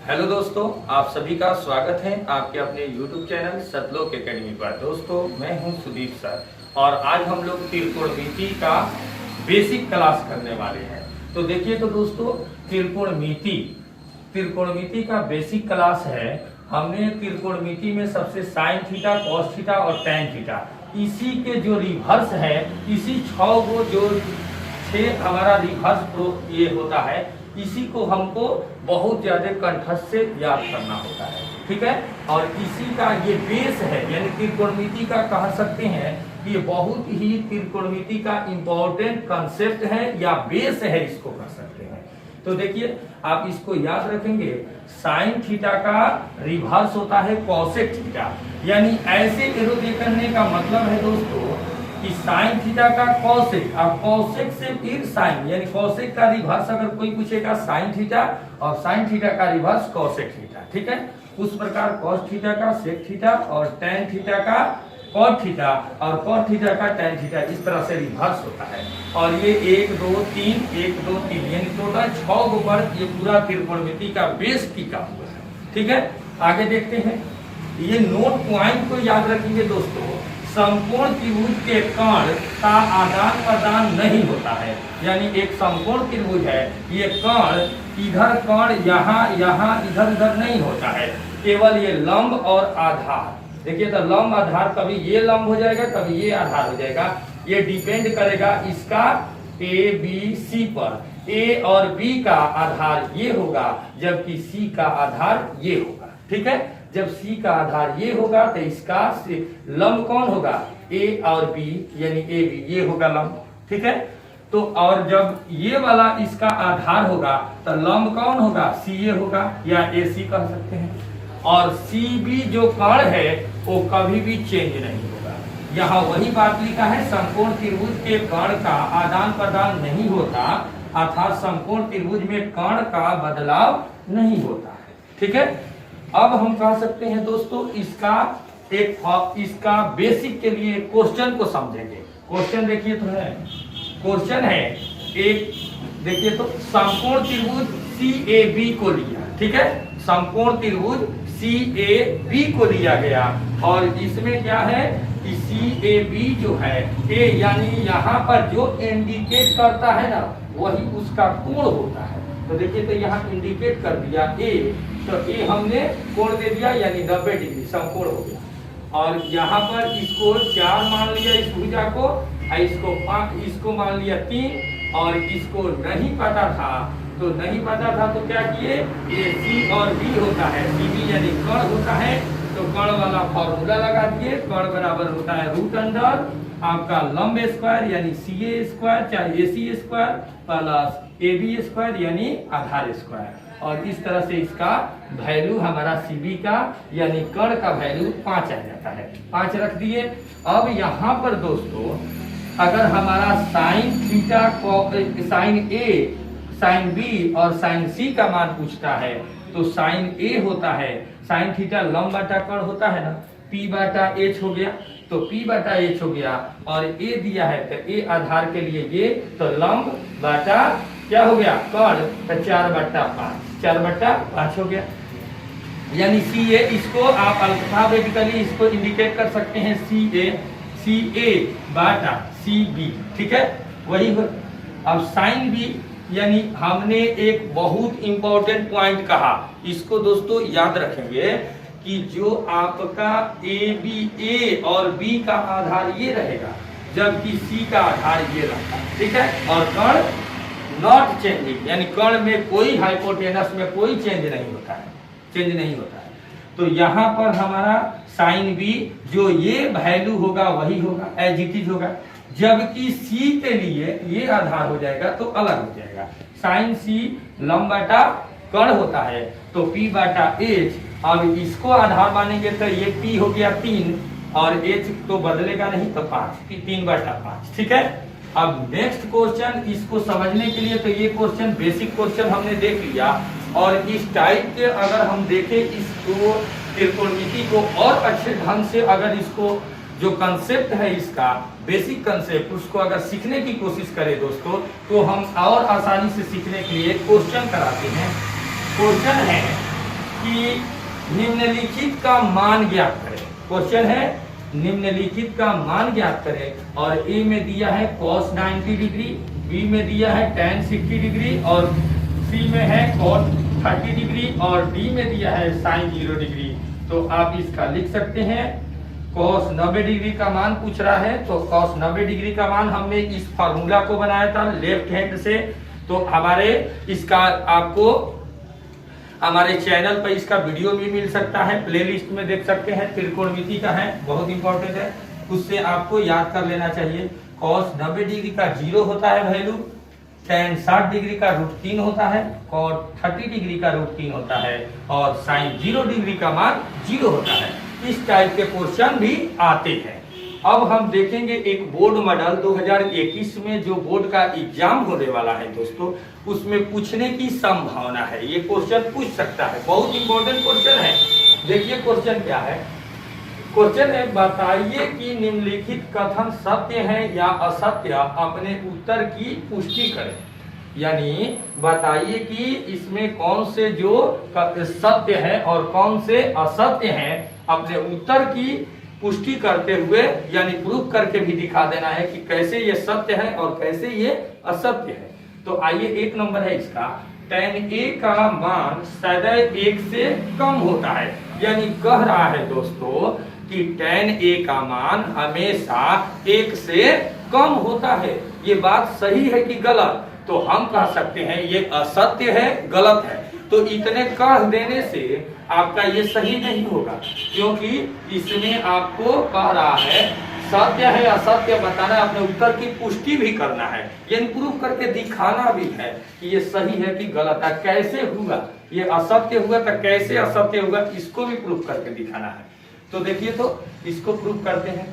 Hello दोस्तों, आप सभी का स्वागत है आपके अपने YouTube चैनल सतलोक एकेडमी पर। दोस्तों, मैं हूं सुदीप सर और आज हम लोग त्रिकोणमिति का बेसिक क्लास करने वाले हैं। तो देखिए तो दोस्तों, त्रिकोणमिति का बेसिक क्लास है। हमने त्रिकोणमिति में सबसे साइन थीटा, कॉस थीटा और टैन थीटा, इसी के जो रिवर्स है, इसी 6 को जो 6 हमारा रिवर्स ये होता है, इसी को हमको बहुत ज्यादा कंठस्थ से याद करना होता है। ठीक है, और इसी का ये बेस है, यानी त्रिकोणमिति का कह सकते हैं कि ये बहुत ही त्रिकोणमिति का इंपॉर्टेंट कंसेप्ट है या बेस है, इसको कह सकते हैं। तो देखिए, आप इसको याद रखेंगे, साइन थीटा का रिवर्स होता है कॉसेक थीटा, यानी ऐसे एरो करने का मतलब है दोस्तों कि साइन थीटा का कॉसेक, अब कॉसेक से फिर साइन, यानी कॉसेक का रिवर्स अगर कोई पूछेगा साइन थीटा, और साइन थीटा का रिवर्स कॉसेक थीटा। ठीक है, उस प्रकार कॉस थीटा का सेक थीटा और टैन थीटा का कॉट थीटा और कॉट थीटा का टैन थीटा, इस तरह से रिवर्स होता है। और ये 1 2 3 1 2 3 यानी टोटल 6 गो पर ये पूरा त्रिकोणमिति का बेस टिका हुआ है। ठीक है, आगे देखते हैं। ये नोट पॉइंट को याद रखिए दोस्तों, समकोण त्रिभुज के कर्ण का आदान प्रदान नहीं होता है, यानी एक समकोण त्रिभुज है, ये कर्ण इधर कर्ण यहाँ इधर उधर नहीं होता है, केवल ये लंब और आधार। देखिए तो लंब आधार, कभी ये लंब हो जाएगा कभी ये आधार हो जाएगा, ये डिपेंड करेगा इसका ए बी सी पर। ए और बी का आधार ये होगा, जबकि सी का आधार ये होगा। ठीक है, जब सी का आधार ये होगा तो इसका लंब कौन होगा, ए और बी, यानी ए बी ये होगा लंब। ठीक है, तो और जब ये वाला इसका आधार होगा तो लंब कौन होगा, सी ए होगा या ए सी कह सकते हैं। और सी बी जो कर्ण है वो कभी भी चेंज नहीं होगा। यहाँ वही बात लिखा है, समकोण त्रिभुज के कर्ण का आदान प्रदान नहीं होता, अर्थात समकोण त्रिभुज में कर्ण का बदलाव नहीं होता है। ठीक है, अब हम कह सकते हैं दोस्तों, इसका बेसिक के लिए क्वेश्चन को समझेंगे। क्वेश्चन देखिए तो है, क्वेश्चन है एक, देखिए तो समकोण त्रिभुज CAB को लिया। ठीक है, समकोण त्रिभुज CAB को लिया गया और इसमें क्या है कि CAB जो है ए, यानी यहाँ पर जो इंडिकेट करता है ना, वही उसका कोण होता है। तो देखिए तो यहाँ इंडिकेट कर दिया ए, तो ए हमने कोण दे दिया, यानी 90 डिग्री समकोण हो गया। और यहाँ पर इसको 4 मान लिया इस भुजा को, इसको 5, इसको मान लिया 3, और इसको नहीं पता था तो क्या किए, ये सी और बी होता है, CB यानी कर्ण होता है, तो कर्ण वाला फॉर्मूला लगा दिए। कर्ण बराबर होता है रूट अंडर आपका लंब स्क्वायर यानी CA स्क्वायर चाहे AC square plus AB square यानी आधार स्क्वायर। और इस तरह से इसका वैल्यू हमारा CB का यानी कर्ण का वैल्यू 5 आ जाता है। 5 रख दिए। अब यहाँ पर दोस्तों, अगर हमारा साइन थीटा को साइन A, साइन B और साइन C का मान पूछता है, तो साइन A होता है, साइन थीटा लंब बटा कर्ण होता है ना, P बटा H हो गया, तो P बटा H हो गया, और A दिया है तो A आधार के लिए ये, तो लंब बटा क्या हो गया, कर्ण, तो 4/5 हो गया। यानी CA, इसको आप अल्फाबेटिकली इसको इंडिकेट कर सकते हैं, CA बटा CB। ठीक है, वही हो। अब साइन B, यानी हमने एक बहुत इंपॉर्टेंट पॉइंट कहा, इसको दोस्तों याद रखेंगे कि जो आपका A और B का आधार ये रहेगा, जबकि C का आधार ये रहता है। ठीक है, और कर्ण नॉट चेंजिंग, यानी कर्ण में कोई हाइपोटेनस में कोई चेंज नहीं होता है। तो यहाँ पर हमारा साइन B जो ये वैल्यू होगा वही होगा, एज इट इज होगा, जबकि C के लिए ये आधार हो जाएगा तो अलग हो जाएगा। साइन C लंब बटा कर्ण होता है, तो P बटा H, अब इसको आधार मानेंगे तो ये P हो गया 3 और H तो बदलेगा नहीं, तो 5, 3/5। ठीक है, अब नेक्स्ट क्वेश्चन, इसको समझने के लिए तो ये क्वेश्चन बेसिक क्वेश्चन हमने देख लिया, और इस टाइप के अगर हम देखें इसको त्रिकोणमिति को और अच्छे ढंग से, अगर इसको जो कंसेप्ट है इसका बेसिक कंसेप्ट, उसको अगर सीखने की कोशिश करें दोस्तों, तो हम और आसानी से सीखने के लिए क्वेश्चन कराते हैं। क्वेश्चन है कि निम्नलिखित का मान ज्ञात करें। क्वेश्चन है निम्नलिखित का मान ज्ञात करें और ए में दिया है cos 90 डिग्री, बी में दिया है tan 60 डिग्री और सी में है cos 30 डिग्री और डी में दिया है sin 0 डिग्री। तो आप इसका लिख सकते हैं cos 90 डिग्री का मान पूछ रहा है, तो cos 90 डिग्री का मान हमने इस फार्मूला को बनाया था लेफ्ट हैंड से। तो हमारे इसका आपको हमारे चैनल पर इसका वीडियो भी मिल सकता है, प्लेलिस्ट में देख सकते हैं, त्रिकोणमिति का है, बहुत इंपॉर्टेंट है, उससे आपको याद कर लेना चाहिए। cos 90 डिग्री का 0 होता है वैल्यू, tan 60 डिग्री का √3 होता है, cos 30 डिग्री का √3 होता है और sin 0 डिग्री का मान 0 होता है। इस टाइप के क्वेश्चन भी आते हैं। अब हम देखेंगे एक बोर्ड मॉडल 2021 में जो बोर्ड का एग्जाम होने वाला है दोस्तों, उसमें पूछने की संभावना है, ये क्वेश्चन पूछ सकता है, बहुत इंपॉर्टेंट क्वेश्चन है। देखिए क्वेश्चन क्या है, क्वेश्चन है बताइए कि निम्नलिखित कथन सत्य है या असत्य, अपने उत्तर की पुष्टि करें। यानी बताइए कि इसमें कौन से जो सत्य है और कौन से असत्य है, अपने उत्तर की पुष्टि करते हुए यानी प्रूफ करके भी दिखा देना है कि कैसे ये सत्य है और कैसे ये असत्य है। तो आइए एक नंबर है इसका, tan a का मान सदैव 1 से कम होता है। यानी कह रहा है दोस्तों कि tan a का मान हमेशा 1 से कम होता है। ये बात सही है कि गलत? तो हम कह सकते हैं ये असत्य है, गलत है। तो इतने कह देने से आपका ये सही नहीं होगा, क्योंकि इसमें आपको कह रहा है सत्य है असत्य बताना, अपने उत्तर की पुष्टि भी करना है, ये प्रूफ करके दिखाना भी है कि ये सही है कि गलत है। कैसे हुआ, ये असत्य हुआ तो कैसे असत्य हुआ, इसको भी प्रूफ करके दिखाना है। तो देखिए, तो इसको प्रूफ करते हैं।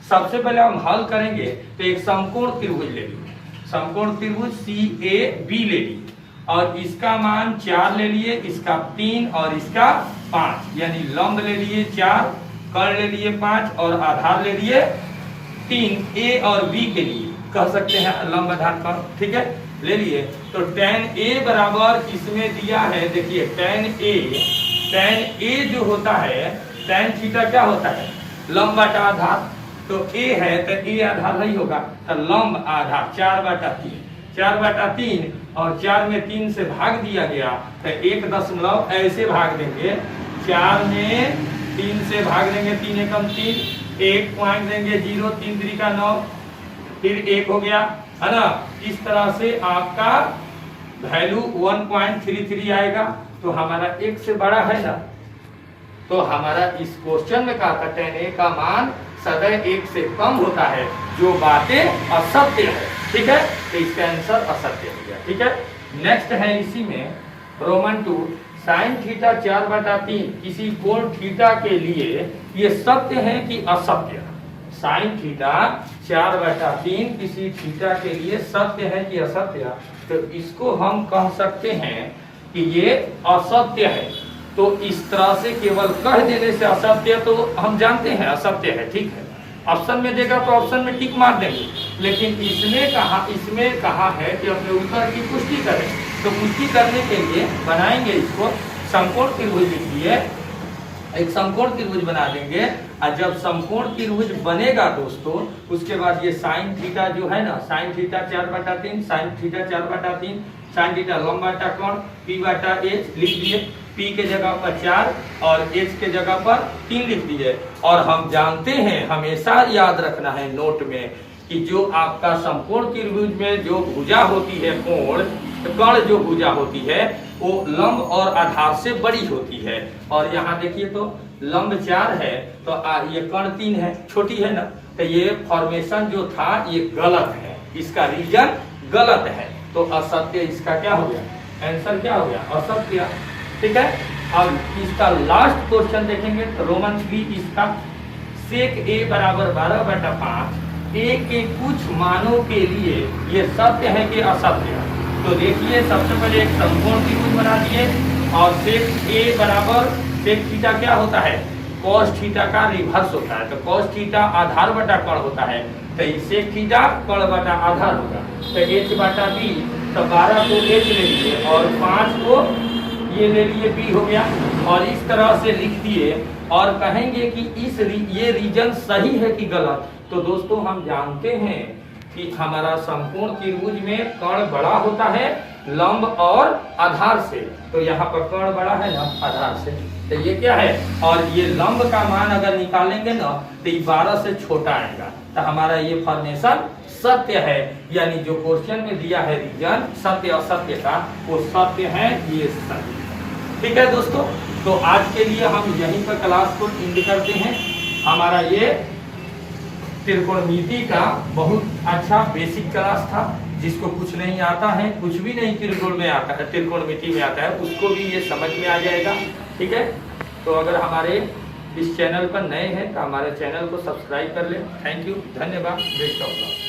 सबसे पहले हम हल करेंगे तो एक समकोण त्रिभुज ले लीजिए, समकोण त्रिभुज CAB ले लीजिए और इसका मान 4 ले लिए, इसका 3 और इसका 5, यानी लंब ले लिए 4, कर्ण ले लिए 5 और आधार ले लिए 3। A और B के लिए कह सकते हैं लंब आधार कर्ण, ठीक है, ले लिए। तो tan A बराबर इसमें दिया है, देखिए tan A जो होता है, tan थीटा क्या होता है, लंब बटा आधार। तो A है तो A आधार नहीं होगा, तो लंब आधार 4/3, 4/3 और 4 में 3 से भाग दिया गया तो 1 ऐसे भाग देंगे, 4 में 3 से भाग देंगे, 3 एकम 3, 1 पॉइंट देंगे 0, 3 3 9, फिर 1 हो गया, है ना। इस तरह से आपका वैल्यू 1.33 आएगा। तो हमारा 1 से बड़ा है ना, तो हमारा इस क्वेश्चन में कहा था tan A का मान सदैव 1 से कम होता है, जो बातें असत्य है, ठीक है। तो इसका आंसर असत्य हो गया, ठीक है। नेक्स्ट है इसी में रोमन 2, sin थीटा 4/3 किसी कोण थीटा के लिए ये सत्य है कि असत्य। sin थीटा 4/3 किसी थीटा के लिए सत्य है कि असत्य, तो इसको हम कह सकते हैं कि ये असत्य है। तो इस तरह से केवल कह देने से असत्य, तो हम जानते हैं असत्य है, ठीक है। ऑप्शन में देगा तो ऑप्शन में टिक मार देंगे, लेकिन इसमें कहा है कि अपने उत्तर की पुष्टि करें। तो पुष्टि करने के लिए बनाएंगे इसको समकोण त्रिभुज लिखिए, एक समकोण त्रिभुज बना देंगे। और जब समकोण त्रिभुज बनेगा दोस्तों, उसके बाद ये sin थीटा जो है ना, sin theta 4/3, sin theta 4/3, sin theta लंब बटा कोण P/H लिख दिए, P के जगह पर 4 और H के जगह पर 3 लिख दिए। और हम जानते हैं, हमेशा याद रखना है नोट में, कि जो आपका समकोण त्रिभुज में जो भुजा होती है, कर्ण जो भुजा होती है, वो लंब और आधार से बड़ी होती है। और यहाँ देखिए तो लंब 4 है तो ये कर्ण 3 है, छोटी है ना, तो ये फॉर्मेशन जो था ये गलत है, इसका रीजन गलत है। तो असत्य इसका क्या हो गया, आंसर क्या हो गया, असत्य, ठीक है। अब इसका लास्ट क्वेश्चन देखेंगे तो रोमन 3 इसका sec A बराबर 12/5 A के कुछ मानों के लिए ये सत्य है कि असत्य। तो देखिए सबसे पहले एक समकोण त्रिभुज बना दिए और sec A बराबर sec थीटा क्या होता है, cos थीटा का रिवर्स होता है। तो cos थीटा आधार बटा कर्ण होता है, तो sec थीटा कर्ण बटा आधार होगा। तो H/B, तो 12 को H ले लीजिए और 5 को ये ले लिए बी हो गया, और इस तरह से लिख दिए और कहेंगे कि ये रीजन सही है कि गलत। तो दोस्तों हम जानते हैं कि हमारा संपूर्ण त्रिभुज में कर्ण बड़ा होता है लंब और आधार से, तो यहाँ पर कर्ण बड़ा है ना आधार से, तो ये क्या है, और ये लंब का मान अगर निकालेंगे ना तो 12 से छोटा आएगा, तो हमारा ये फॉर्मेशन सत्य है, यानी जो क्वेश्चन में दिया है रीजन सत्य असत्य का वो सत्य है, ये सत्य। ठीक है दोस्तों, तो आज के लिए हम यहीं पर क्लास को एंड करते हैं। हमारा ये त्रिकोणमिति का बहुत अच्छा बेसिक क्लास था, जिसको कुछ नहीं आता है, कुछ भी नहीं त्रिकोण में आता है, त्रिकोणमिति में आता है, उसको भी ये समझ में आ जाएगा। ठीक है, तो अगर हमारे इस चैनल पर नए हैं तो हमारे चैनल को सब्सक्राइब कर लें। थैंक यू, धन्यवाद, बेस्ट ऑफ लक।